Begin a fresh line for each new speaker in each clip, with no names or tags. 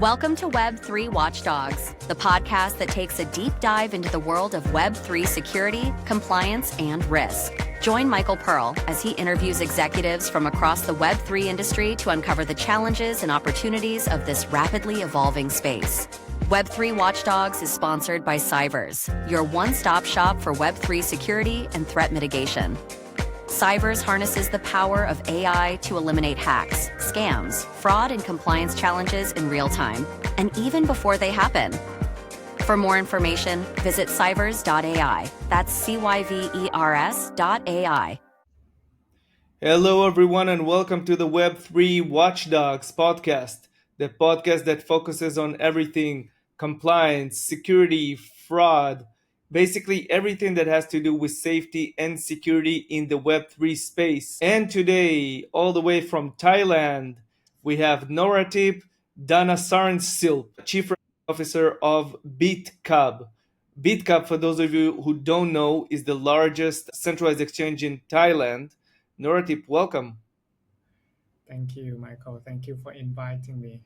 Welcome to Web3 Watchdogs, the podcast that takes a deep dive into the world of Web3 security, compliance, and risk. Join Michael Pearl as he interviews executives from across the Web3 industry to uncover the challenges and opportunities of this rapidly evolving space. Web3 Watchdogs is sponsored by Cyvers, your one-stop shop for Web3 security and threat mitigation. Cyvers harnesses the power of AI to eliminate hacks, scams, fraud, and compliance challenges in real time, and even before they happen. For more information, visit cyvers.ai. That's CYVERS.ai.
Hello, everyone, and welcome to the Web3 Watchdogs podcast, the podcast that focuses on everything compliance, security, fraud, basically everything that has to do with safety and security in the Web3 space. And today, all the way from Thailand, we have Noratip Dhanasarnsilp, Chief Officer of Bitkub. Bitkub, for those of you who don't know, is the largest centralized exchange in Thailand. Noratip, welcome.
Thank you, Michael. Thank you for inviting me.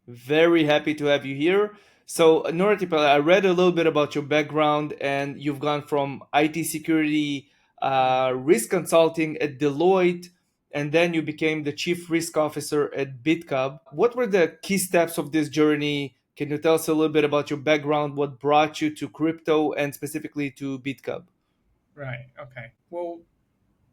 Very happy to have you here. So, Noratip, I read a little bit about your background, and you've gone from IT security, risk consulting at Deloitte, and then you became the chief risk officer at Bitkub. What were the key steps of this journey? Can you tell us a little bit about your background, what brought you to crypto and specifically to Bitkub?
Right. Okay. Well,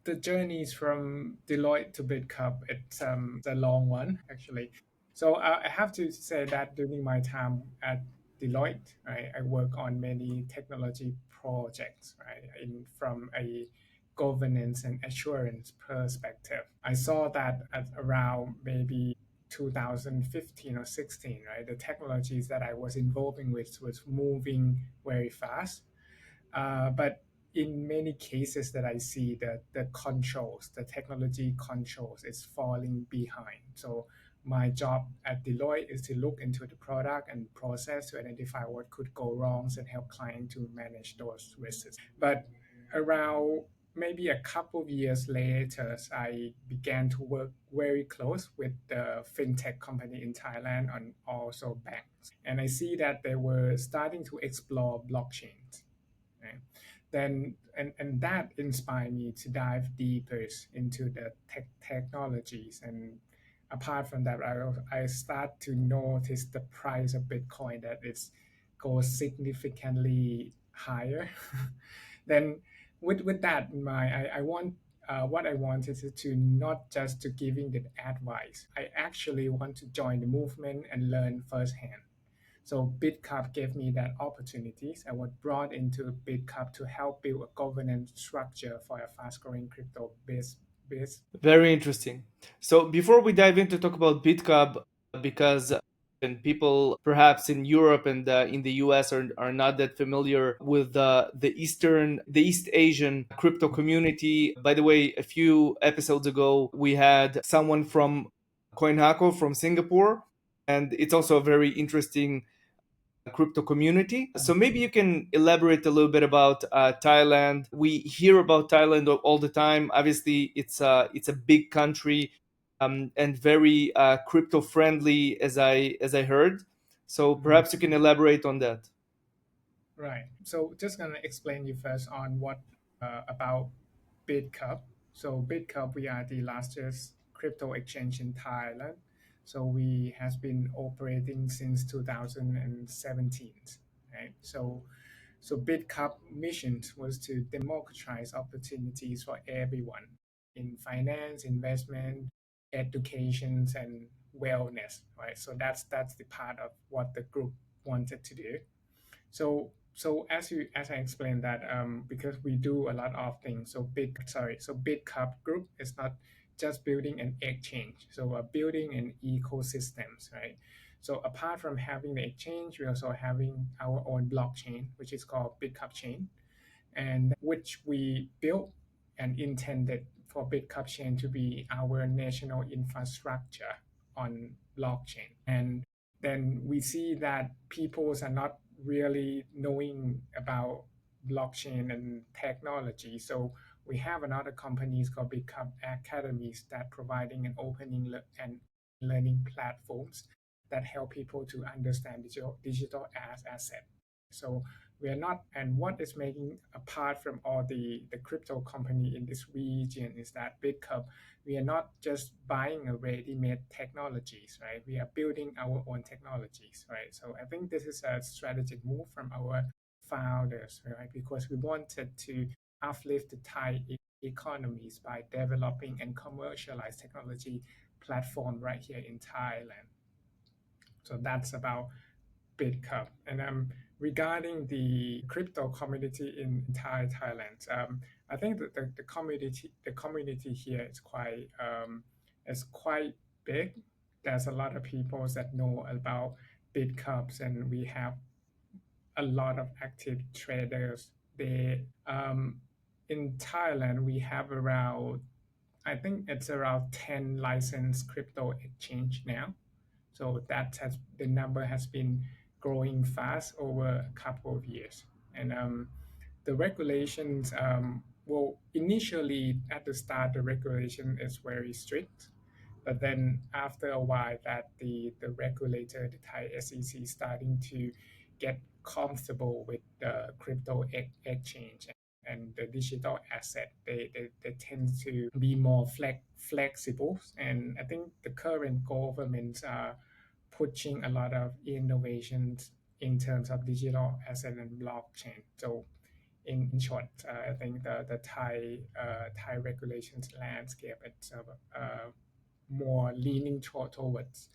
the journeys from Deloitte to Bitkub, it's a long one actually. So I have to say that during my time at Deloitte, right, I work on many technology projects, right, from a governance and assurance perspective. I saw that at around maybe 2015 or 16, right, the technologies that I was involving with was moving very fast. But in many cases that I see that the controls, the technology controls is falling behind. So my job at Deloitte is to look into the product and process to identify what could go wrong and help client to manage those risks. But around maybe a couple of years later, I began to work very close with the fintech company in Thailand and also banks. And I see that they were starting to explore blockchains. Right? Then and that inspired me to dive deeper into the technologies. And apart from that, I start to notice the price of Bitcoin that it's goes significantly higher. Then with that in mind, I want what I wanted to not just to giving the advice. I actually want to join the movement and learn firsthand. So Bitkub gave me that opportunities. I was brought into Bitkub to help build a governance structure for a fast-growing crypto base.
Very interesting. So before we dive in to talk about Bitkub, because and people perhaps in Europe and in the US are not that familiar with the East Asian crypto community. By the way, a few episodes ago, we had someone from CoinHako from Singapore, and it's also a very interesting crypto community. So maybe you can elaborate a little bit about Thailand. We hear about Thailand all the time. Obviously, it's a big country and very crypto friendly, as I heard. So perhaps you can elaborate on that.
Right. So just gonna explain you first on what about Bitkub. So Bitkub, we are the largest crypto exchange in Thailand. So we has been operating since 2017. Right. So Bitkub mission was to democratize opportunities for everyone in finance, investment, education, and wellness. Right. So that's the part of what the group wanted to do. So as I explained that because we do a lot of things. So Bitkub Group is not just building an exchange. So we're building an ecosystems, right? So apart from having the exchange, we're also having our own blockchain, which is called Bitkub Chain, and which we built and intended for Bitkub Chain to be our national infrastructure on blockchain. And then we see that people are not really knowing about blockchain and technology. So we have another companies called Bitkub Academies that providing an opening and learning platforms that help people to understand digital as asset. So we are not, and what is making apart from all the crypto company in this region is that Bitkub, we are not just buying a ready-made technologies, right? We are building our own technologies, right? So I think this is a strategic move from our founders, right? Because we wanted to uplift the Thai economies by developing and commercialize technology platform right here in Thailand. So that's about Bitkub. And regarding the crypto community in Thailand, I think that the community here is quite big. There's a lot of people that know about Bitkubs, and we have a lot of active traders. They in Thailand we have around, I think it's around 10 licensed crypto exchange now. So the number has been growing fast over a couple of years. And the regulations, well, initially at the start, the regulation is very strict. But then after a while that the regulator, the Thai SEC, starting to get comfortable with the crypto exchange and the digital asset, they tend to be more flexible. And I think the current governments are pushing a lot of innovations in terms of digital asset and blockchain. So in short, I think the Thai regulations landscape it's more leaning towards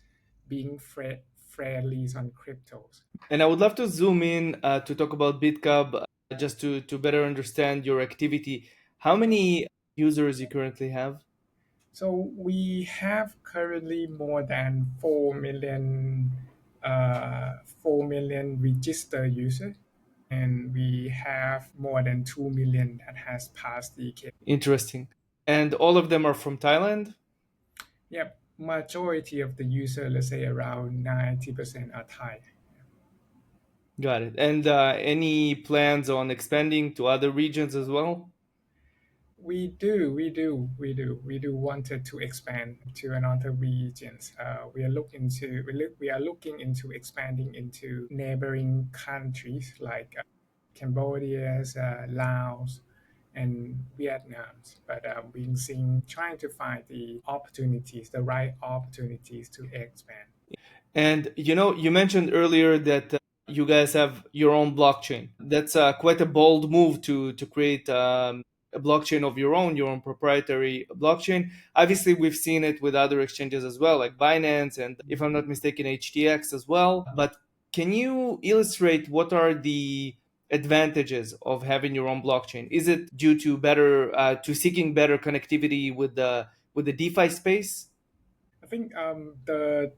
being fairly on cryptos.
And I would love to zoom in to talk about Bitkub, just to better understand your activity. How many users you currently have?
So we have currently more than 4 million registered users, and we have more than 2 million that has passed the KYC.
Interesting. And all of them are from Thailand?
Yep, majority of the user, let's say around 90% are Thai.
Got it. And any plans on expanding to other regions as well?
We do wanted to expand to another regions. We are looking into expanding into neighboring countries like Cambodia, Laos, and Vietnam. But we're trying to find the right opportunities to expand.
And you mentioned earlier that you guys have your own blockchain. That's quite a bold move to create a blockchain of your own proprietary blockchain. Obviously, we've seen it with other exchanges as well, like Binance and, if I'm not mistaken, HTX as well. But can you illustrate what are the advantages of having your own blockchain? Is it due to to seeking better connectivity with the DeFi space?
I think the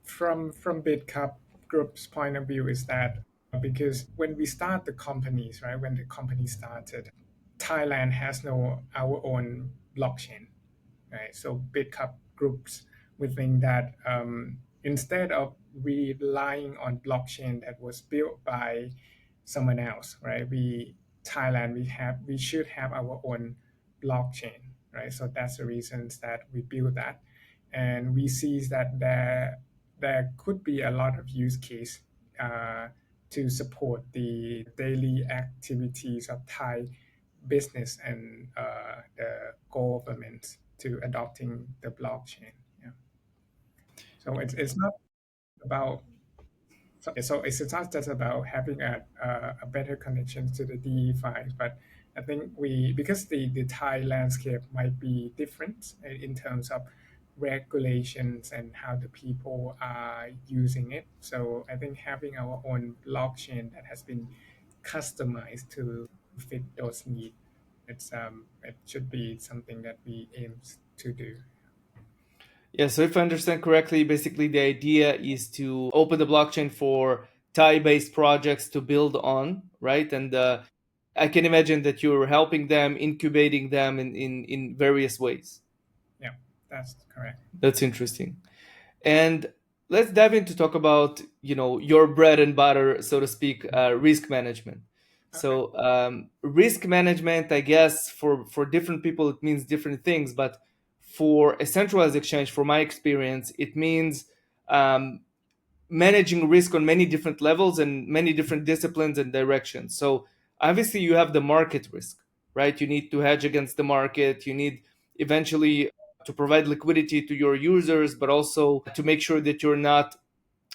from Bitkub Group's point of view is that because when we start the companies, right, when the company started, Thailand has no our own blockchain, right? So Bitkub Groups, we think that instead of relying on blockchain that was built by someone else, right? We should have our own blockchain, right? So that's the reasons that we build that, and we see that there could be a lot of use case to support the daily activities of Thai business and the government to adopting the blockchain. Yeah. So it's not about so it's not just about having a better connection to the DeFi, but I think because the Thai landscape might be different in terms of regulations and how the people are using it. So I think having our own blockchain that has been customized to fit those needs, it should be something that we aim to do.
Yeah, so if I understand correctly, basically the idea is to open the blockchain for Thai-based projects to build on, right? And I can imagine that you're helping them, incubating them in various ways.
Yeah, that's correct.
That's interesting. And let's dive in to talk about, your bread and butter, so to speak, risk management. So risk management, I guess, for different people, it means different things. But for a centralized exchange, from my experience, it means um, managing risk on many different levels and many different disciplines and directions. So obviously you have the market risk, right? You need to hedge against the market. You need eventually to provide liquidity to your users, but also to make sure that you're not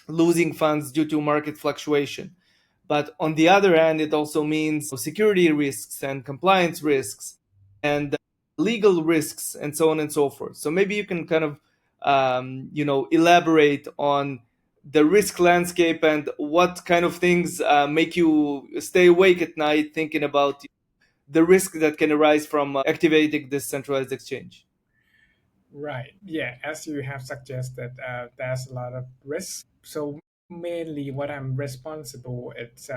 losing funds due to market fluctuation. But on the other hand, it also means security risks and compliance risks and legal risks and so on and so forth. So maybe you can kind of elaborate on the risk landscape and what kind of things make you stay awake at night thinking about the risk that can arise from activating this centralized exchange.
Right. Yeah. As you have suggested, there's a lot of risks. So mainly, what I'm responsible it's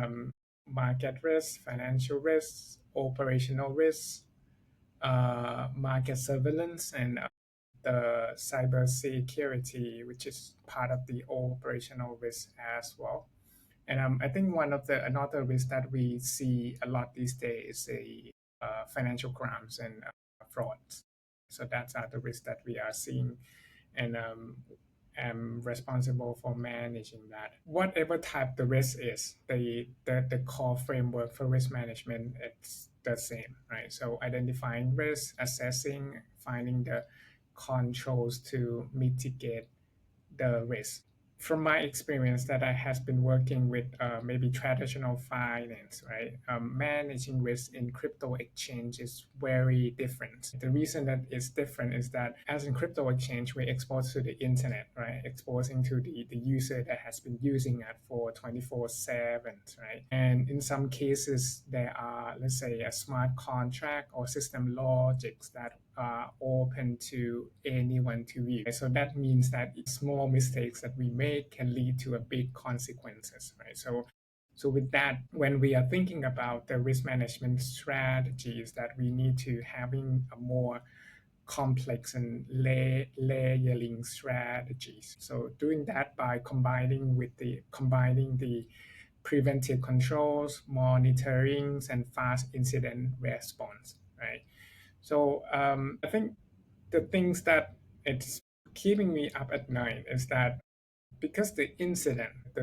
market risk, financial risks, operational risks, market surveillance, and the cyber security, which is part of the operational risk as well. And I think one of the another risk that we see a lot these days is a financial crimes and frauds. So that's the risk that we are seeing, and am responsible for managing that. Whatever type the risk is, the core framework for risk management it's the same, right? So identifying risk, assessing, finding the controls to mitigate the risk. From my experience that I has been working with maybe traditional finance, right? Managing risk in crypto exchange is very different. The reason that it's different is that as in crypto exchange, we're exposed to the internet, right? Exposing to the user that has been using it for 24/7, right? And in some cases, there are, let's say, a smart contract or system logics that are open to anyone to view. So that means that small mistakes that we make can lead to a big consequences, right? So with that, when we are thinking about the risk management strategies, that we need to having a more complex and layering strategies. So doing that by combining the preventive controls, monitorings, and fast incident response, right? So I think the things that it's keeping me up at night is that because the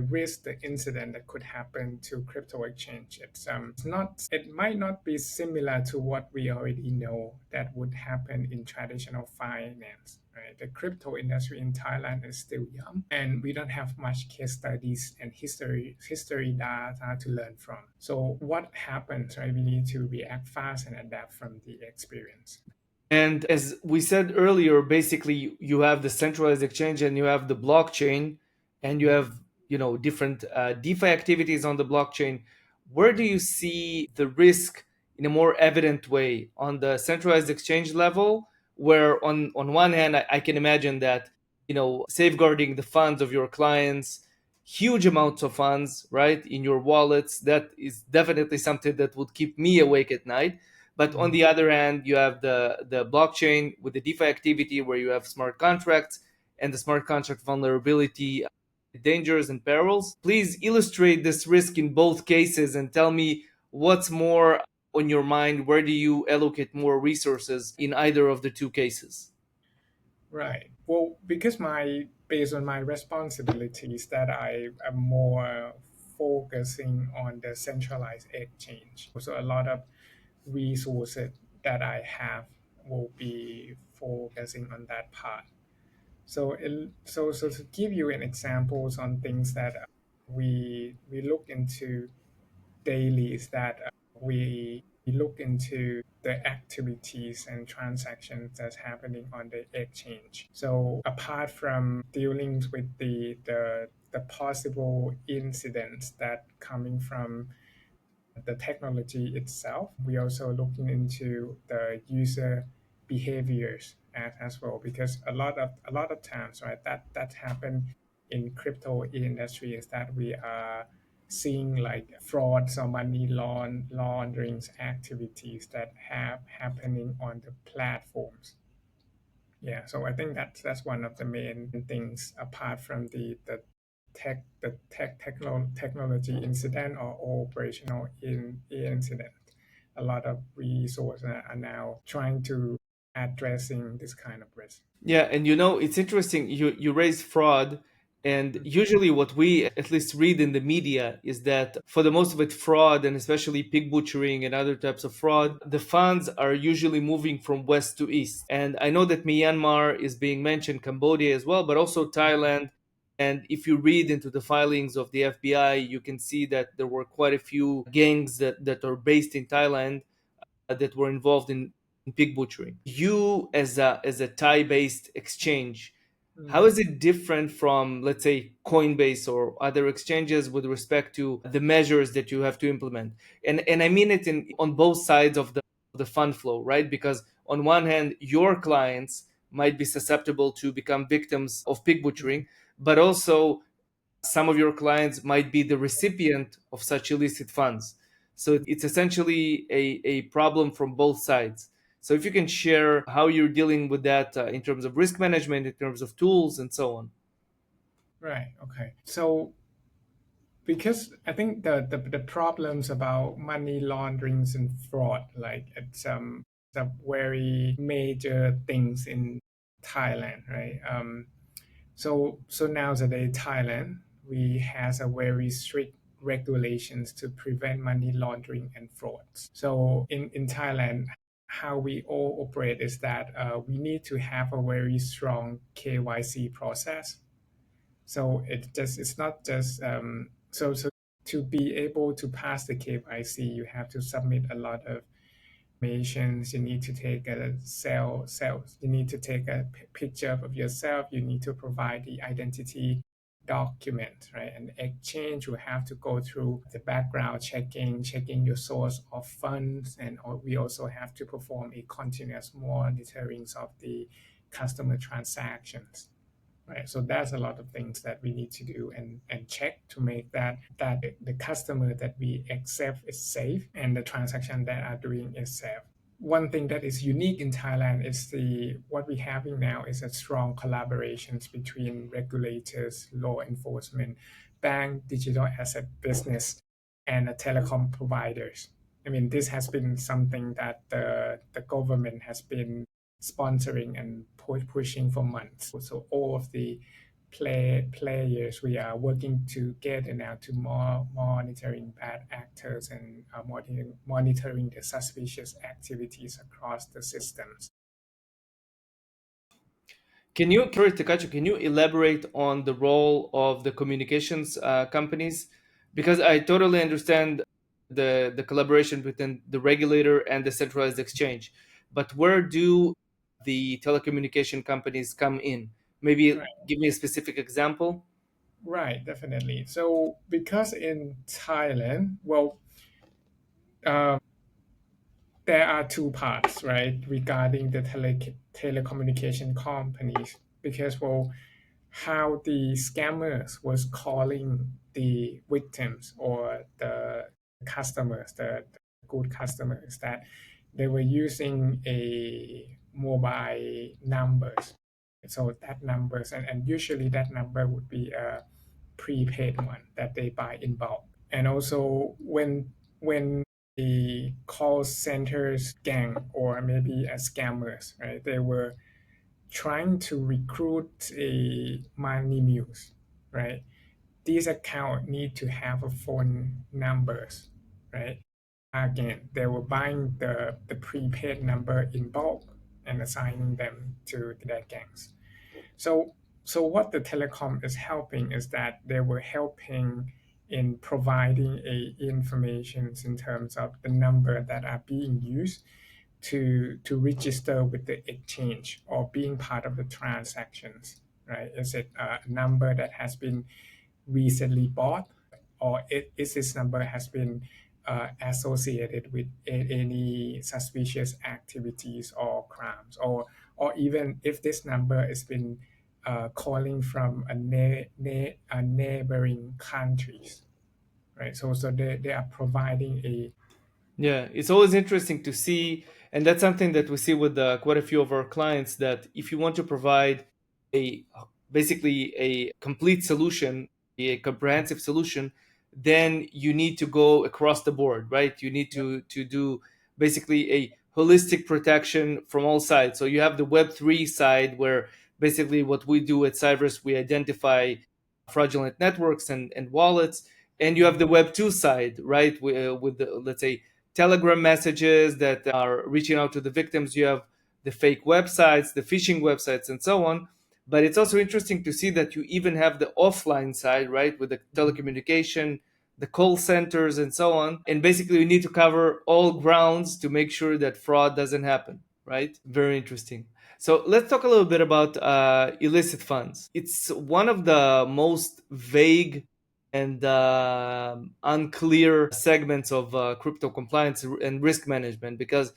risk, the incident that could happen to crypto exchange, it might not be similar to what we already know that would happen in traditional finance. Right? The crypto industry in Thailand is still young, and we don't have much case studies and history data to learn from. So what happens? Right? We need to react fast and adapt from the experience.
And as we said earlier, basically you have the centralized exchange and you have the blockchain, and you have different DeFi activities on the blockchain. Where do you see the risk in a more evident way on the centralized exchange level? Where on one hand, I can imagine that safeguarding the funds of your clients, huge amounts of funds, right, in your wallets, that is definitely something that would keep me awake at night. But on the other hand, you have the blockchain with the DeFi activity where you have smart contracts and the smart contract vulnerability dangers and perils. Please illustrate this risk in both cases and tell me what's more on your mind. Where do you allocate more resources in either of the two cases?
Right. Well, because based on my responsibilities that I am more focusing on the centralized exchange. So a lot of resources that I have will be focusing on that part. So to give you an examples on things that we look into daily is that we look into the activities and transactions that's happening on the exchange. So apart from dealing with the possible incidents that coming from the technology itself, we also looking into the user behaviors as well, because a lot of times, right, that happen in crypto industry is that we are seeing like frauds or money laundering activities that have happening on the platforms. Yeah, so I think that's one of the main things apart from the technology incident or operational incident. A lot of resources are now trying to addressing this kind of risk.
Yeah, and it's interesting you raise fraud, And usually, what we at least read in the media is that for the most of it, fraud and especially pig butchering and other types of fraud, the funds are usually moving from west to east. And I know that Myanmar is being mentioned, Cambodia as well, but also Thailand. And if you read into the filings of the FBI, you can see that there were quite a few gangs that are based in Thailand that were involved in pig butchering. You, as a Thai based exchange, how
Mm.
is it different from, let's say, Coinbase or other exchanges with respect to the measures that you have to implement? And I mean it in on both sides of the fund flow, right? Because on one hand, your clients might be susceptible to become victims of pig butchering, but also some of your clients might be the recipient of such illicit funds. So it's essentially a problem from both sides. So if you can share how you're dealing with that in terms of risk management, in terms of tools, and so on.
Right. Okay. So because I think the problems about money launderings and fraud, like it's a very major things in Thailand, right? So nowadays Thailand we has a very strict regulations to prevent money laundering and frauds. So in Thailand, how we all operate is that we need to have a very strong KYC process. So it's not just so to be able to pass the KYC, you have to submit a lot of informations. You need to take a you need to take a picture of yourself. You need to provide the identity document, right? And exchange will have to go through the background checking your source of funds, and we also have to perform a continuous monitoring of the customer transactions. Right. So that's a lot of things that we need to do and check to make that the customer that we accept is safe and the transaction that are doing is safe. One thing that is unique in Thailand is the what we're having now is a strong collaborations between regulators, law enforcement, bank, digital asset business, and the telecom providers. I mean, this has been something that the government has been sponsoring and pushing for months. So all of the players we are working together now to more monitoring bad actors and monitoring the suspicious activities across the systems.
Can you, sorry to cut you, can you elaborate on the role of the communications companies? Because I totally understand the collaboration between the regulator and the centralized exchange, but where do the telecommunication companies come in? Maybe
Right,
give me a specific example.
right, definitely. So because in Thailand, well, um, there are two parts, right, regarding the telecommunication companies. Because well, how the scammers was calling the victims or the customers, the good customers, that they were using a mobile numbers. So that numbers and usually that number would be a prepaid one that they buy in bulk. And also when the call centers gang or maybe a scammers, right, they were trying to recruit a money mules, right? These account need to have a phone numbers, right? Again, they were buying the prepaid number in bulk and assigning them to their gangs. So so what the telecom is helping is that they were helping in providing a informations in terms of the number that are being used to register with the exchange or being part of the transactions, right? Is it a number that has been recently bought, or is this number has been associated with any suspicious activities or crimes, or even if this number has been calling from a neighboring countries, right? So they are providing a
Yeah, it's always interesting to see, and that's something that we see with quite a few of our clients. That if you want to provide a basically a complete solution, a comprehensive solution, then you need to go across the board, right? You need to do basically a holistic protection from all sides. So you have the Web3 side, where basically what we do at Cypress, we identify fraudulent networks and wallets. And you have the Web 2 side, right? With the, let's say, Telegram messages that are reaching out to the victims. You have the fake websites, the phishing websites, and so on. But it's also interesting to see that you even have the offline side, right? With the telecommunication, the call centers, and so on. And basically, we need to cover all grounds to make sure that fraud doesn't happen, right? Very interesting. So let's talk a little bit about illicit funds. It's one of the most vague and unclear segments of crypto compliance and risk management, because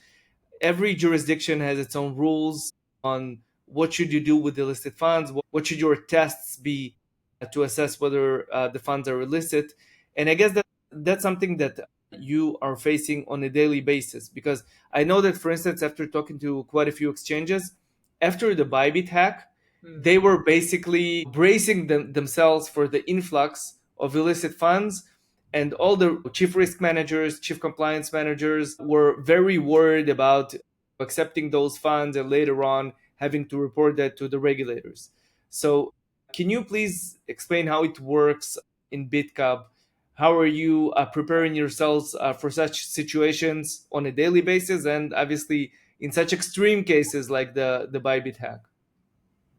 every jurisdiction has its own rules on what should you do with illicit funds, what should your tests be to assess whether the funds are illicit. And I guess that's something that you are facing on a daily basis, because I know that, for instance, after talking to quite a few exchanges, after the Bybit hack, they were basically bracing themselves for the influx of illicit funds, and all the chief risk managers, chief compliance managers were very worried about accepting those funds and later on having to report that to the regulators. So can you please explain how it works in Bitkub? How are you preparing yourselves for such situations on a daily basis, and obviously in such extreme cases like the Bybit hack?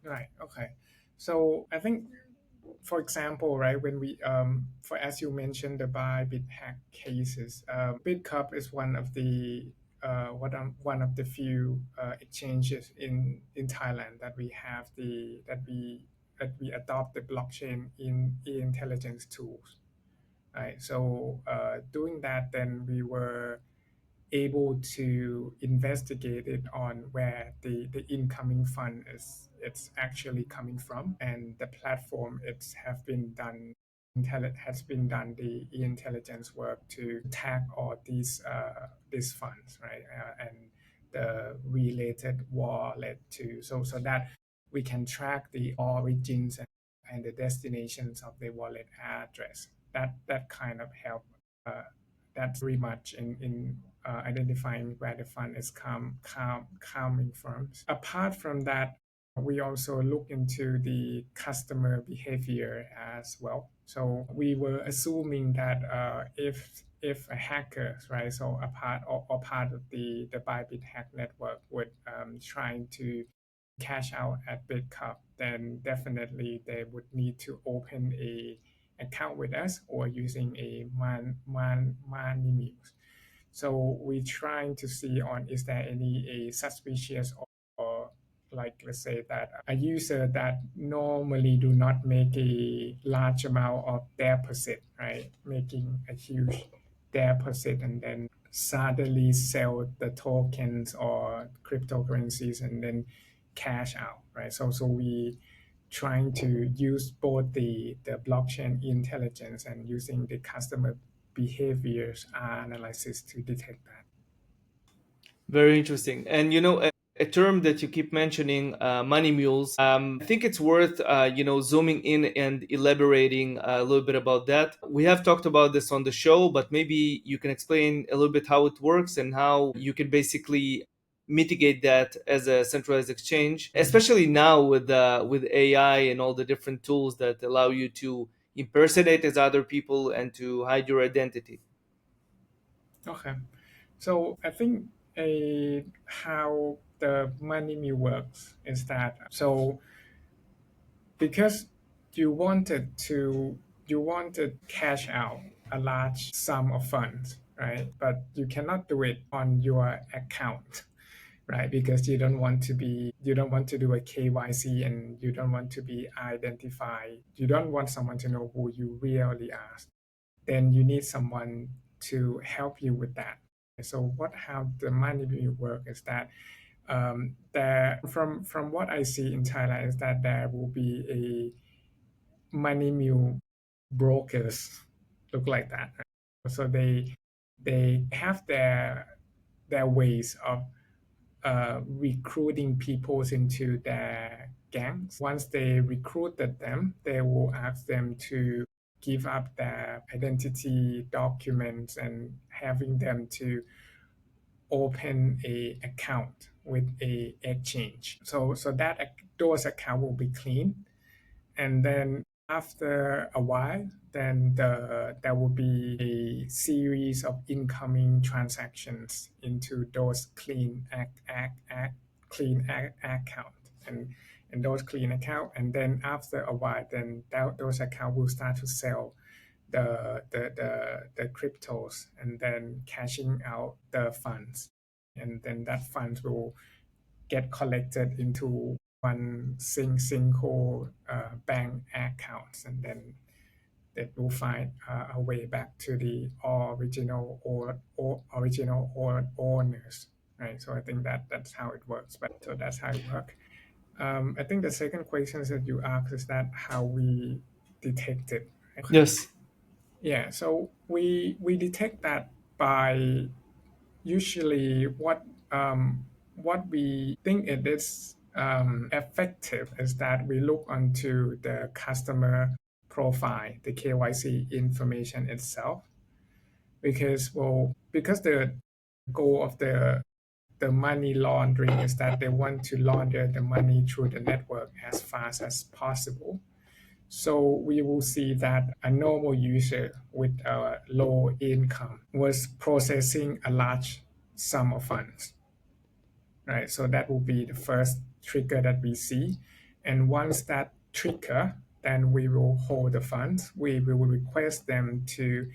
Right. Okay. So I think, for example, right, when we for as you mentioned the Bybit hack cases, Bitkub is one of the few exchanges in Thailand that we have that we adopt the blockchain in intelligence tools, right? So doing that, then we were able to investigate it on where the incoming fund is it's actually coming from, and the platform it's have been done has been done the intelligence work to tag all these funds, right, and the related wallet too, so that we can track the origins and the destinations of the wallet address. That kind of help. That's very much in identifying where the fund is coming from. Apart from that, we also look into the customer behavior as well. So we were assuming that if a hacker, right, so a part or part of the Bybit hack network would trying to cash out at Bitkub, then definitely they would need to open a account with us or using a money Mules. So we're trying to see on is there any a suspicious or like let's say that a user that normally do not make a large amount of deposit, right, making a huge deposit and then suddenly sell the tokens or cryptocurrencies and then cash out, right? So we trying to use both the blockchain intelligence and using the customer behaviors analysis to detect that.
Very interesting. And a term that you keep mentioning, money mules. I think it's worth zooming in and elaborating a little bit about that. We have talked about this on the show, but maybe you can explain a little bit how it works and how you can basically mitigate that as a centralized exchange, especially now with AI and all the different tools that allow you to impersonate as other people and to hide your identity.
Okay, so I think how the money mule works is that so because you wanted to you wanted cash out a large sum of funds, right, but you cannot do it on your account, right, because you don't want to do a KYC and you don't want to be identified, you don't want someone to know who you really are, then you need someone to help you with that. So what how the money will work is that there from what I see in Thailand is that there will be a money mule brokers look like that. So they have their ways of recruiting people into their gangs. Once they recruited them, they will ask them to give up their identity documents and having them to open a account with a exchange. So that those account will be clean, and then after a while, then there will be a series of incoming transactions into those clean account and those clean account, and then after a while, then those account will start to sell the cryptos and then cashing out the funds, and then that funds will get collected into one single bank accounts, and then that will find a way back to the original owners, right? So I think that's how it works. But so that's how it works. I think the second question that you asked is that how we detect it. Right?
Yes.
Yeah. So we detect that by usually what we think it is effective is that we look onto the customer profile, the KYC information itself, because the goal of the money laundering is that they want to launder the money through the network as fast as possible. So we will see that a normal user with a low income was processing a large sum of funds, right? So that will be the first trigger that we see. And once that trigger, then we will hold the funds. We will request them to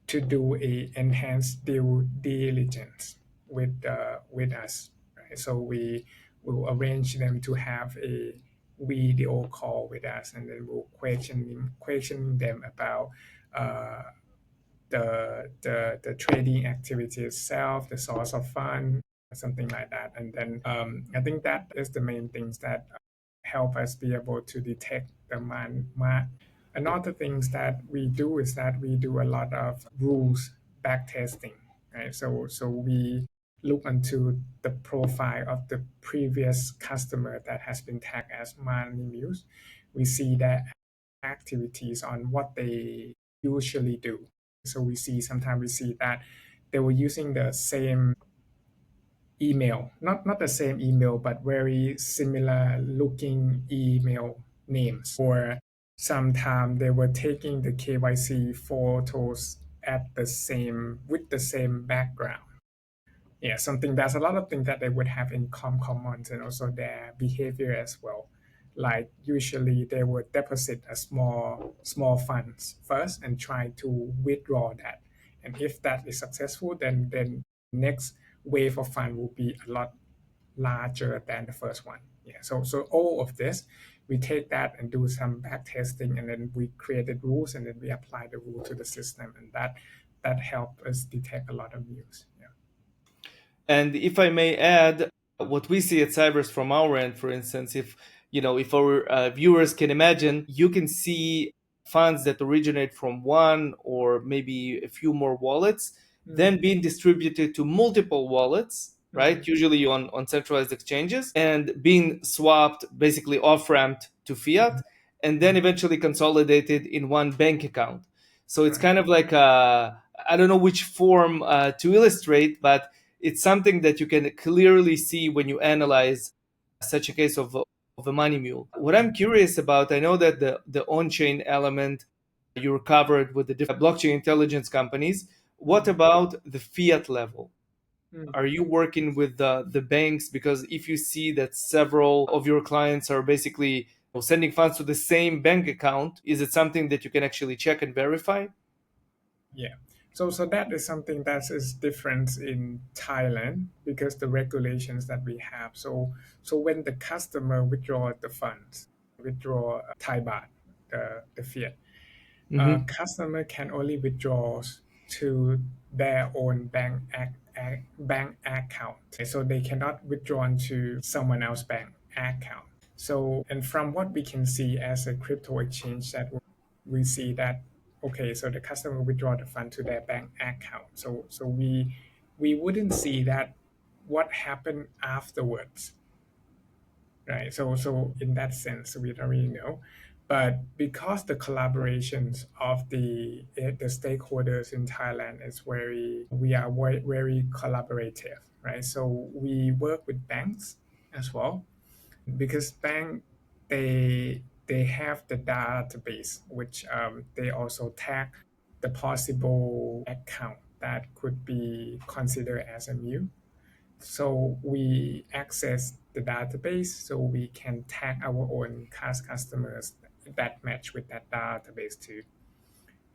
do a enhanced due diligence with us. Right? So we will arrange them to have a video call with us, and then we'll question them about uh, the trading activity itself, the source of fund, something like that. And then I think that is the main things that help us be able to detect the man. Another things that we do is that we do a lot of rules back testing, right? So we look into the profile of the previous customer that has been tagged as money mules. We see their activities on what they usually do. So we see sometimes we see that they were using the same email, not the same email, but very similar looking email names. Or sometimes they were taking the KYC photos at the same with the same background. Yeah, something that's a lot of things that they would have in common, and also their behavior as well. Like usually they would deposit a small funds first and try to withdraw that. And if that is successful, then next wave of fund will be a lot larger than the first one. Yeah. So all of this, we take that and do some back testing, and then we created rules, and then we apply the rule to the system, and that helped us detect a lot of news. Yeah.
And if I may add, what we see at Cybers from our end, for instance, if our viewers can imagine, you can see funds that originate from one or maybe a few more wallets, then being distributed to multiple wallets, right? Usually on centralized exchanges, and being swapped, basically off ramped to fiat, and then eventually consolidated in one bank account. So it's kind of like I don't know which form to illustrate, but it's something that you can clearly see when you analyze such a case of a money mule. What I'm curious about, I know that the on-chain element you're covered with the different blockchain intelligence companies. What about the fiat level? Are you working with the banks? Because if you see that several of your clients are basically sending funds to the same bank account, is it something that you can actually check and verify?
Yeah. So that is something that is different in Thailand because the regulations that we have. So when the customer withdraw the funds, withdraw Thai baht, the fiat,
Mm-hmm.
customer can only withdraw to their own bank account. So they cannot withdraw to someone else's bank account. So, and from what we can see as a crypto exchange, that we see that okay, so the customer withdraw the fund to their bank account. So we wouldn't see that what happened afterwards, right? So in that sense, we don't really know. But because the collaborations of the stakeholders in Thailand is we are very collaborative, right? So we work with banks as well, because bank they they have the database, which they also tag the possible account that could be considered as a mule. So we access the database so we can tag our own customers that match with that database too.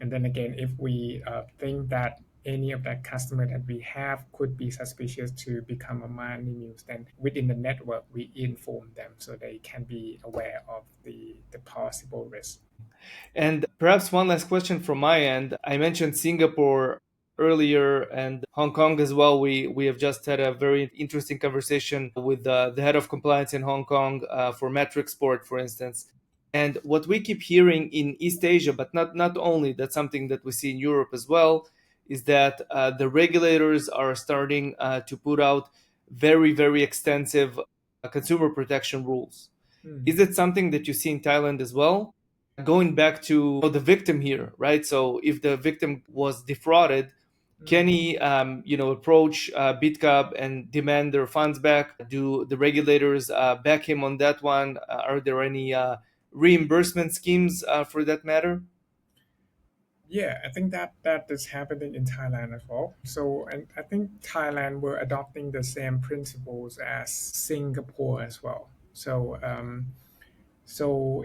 And then again, if we think that any of that customer that we have could be suspicious to become a money mules, then within the network, we inform them so they can be aware of the possible risk.
And perhaps one last question from my end. I mentioned Singapore earlier and Hong Kong as well. We have just had a very interesting conversation with the head of compliance in Hong Kong for Metricsport, for instance. And what we keep hearing in East Asia, but not only, that's something that we see in Europe as well, is that the regulators are starting to put out very, very extensive consumer protection rules. Is it something that you see in Thailand as well? Going back to the victim here, right? So if the victim was defrauded, can he, approach Bitkub and demand their funds back? Do the regulators back him on that one? Are there any reimbursement schemes for that matter?
Yeah, I think that is happening in Thailand as well. So, and I think Thailand were adopting the same principles as Singapore as well. So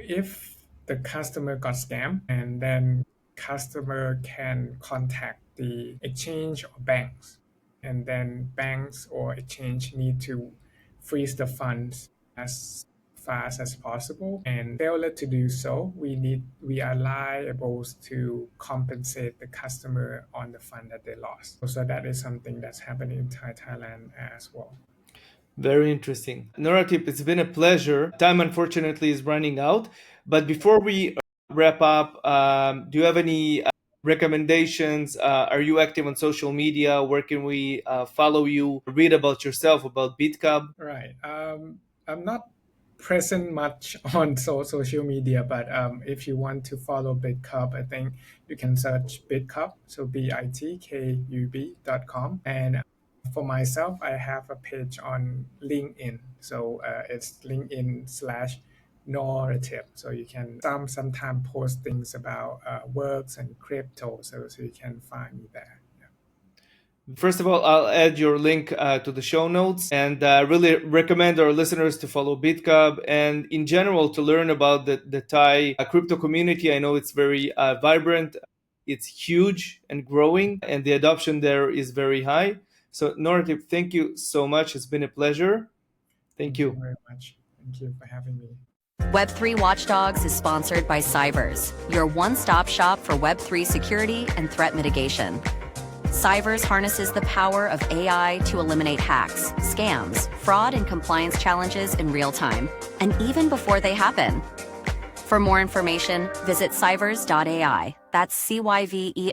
if the customer got scammed, and then customer can contact the exchange or banks, and then banks or exchange need to freeze the funds as fast as possible, and failure to do so, we are liable to compensate the customer on the fund that they lost. So that is something that's happening in Thailand as well.
Very interesting. Noratip, it's been a pleasure. Time, unfortunately, is running out. But before we wrap up, do you have any recommendations? Are you active on social media? Where can we follow you, read about yourself, about Bitkub?
Right. I'm not present much on social media, but if you want to follow Bitkub, I think you can search Bitkub, so bitkub.com. And for myself, I have a page on LinkedIn, so it's LinkedIn/Noratip. So you can sometime post things about works and crypto, so you can find me there.
First of all, I'll add your link to the show notes, and really recommend our listeners to follow Bitkub and in general to learn about the Thai crypto community. I know it's very vibrant, it's huge and growing, and the adoption there is very high. So Noratip, thank you so much. It's been a pleasure. Thank you.
Thank you very much. Thank you for having me.
Web3 Watchdogs is sponsored by Cybers, your one-stop shop for Web3 security and threat mitigation. Cybers harnesses the power of AI to eliminate hacks, scams, fraud, and compliance challenges in real time, and even before they happen. For more information, visit cybers.ai. That's CYVERS.ai.